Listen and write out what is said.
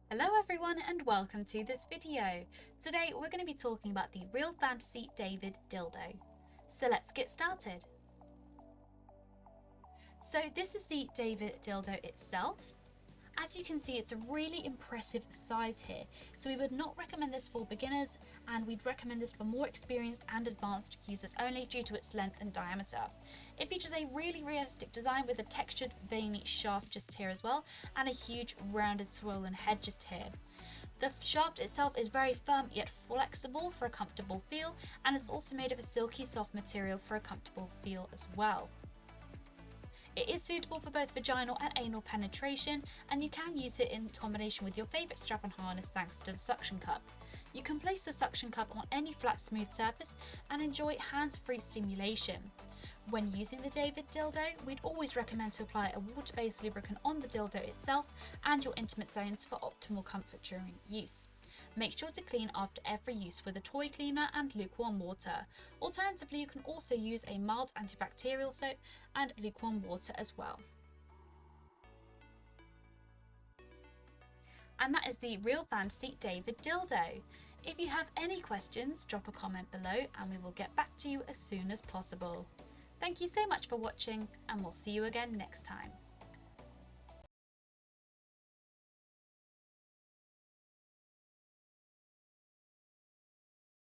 Hello everyone and welcome to this video. Today we're going to be talking about the Real Fantasy David dildo. So let's get started. So this is the David dildo itself. As you can see, it's a really impressive size here, so we would not recommend this for beginners, and we'd recommend this for more experienced and advanced users only due to its length and diameter. It features a really realistic design with a textured veiny shaft just here as well, and a huge rounded swollen head just here. The shaft itself is very firm yet flexible for a comfortable feel, and it's also made of a silky soft material for a comfortable feel as well. It is suitable for both vaginal and anal penetration, and you can use it in combination with your favourite strap-on harness thanks to the suction cup. You can place the suction cup on any flat smooth surface and enjoy hands-free stimulation. When using the David dildo, we'd always recommend to apply a water-based lubricant on the dildo itself and your intimate zones for optimal comfort during use. Make sure to clean after every use with a toy cleaner and lukewarm water. Alternatively, you can also use a mild antibacterial soap and lukewarm water as well. And that is the Real Fantasy David dildo. If you have any questions, drop a comment below and we will get back to you as soon as possible. Thank you so much for watching, and we'll see you again next time.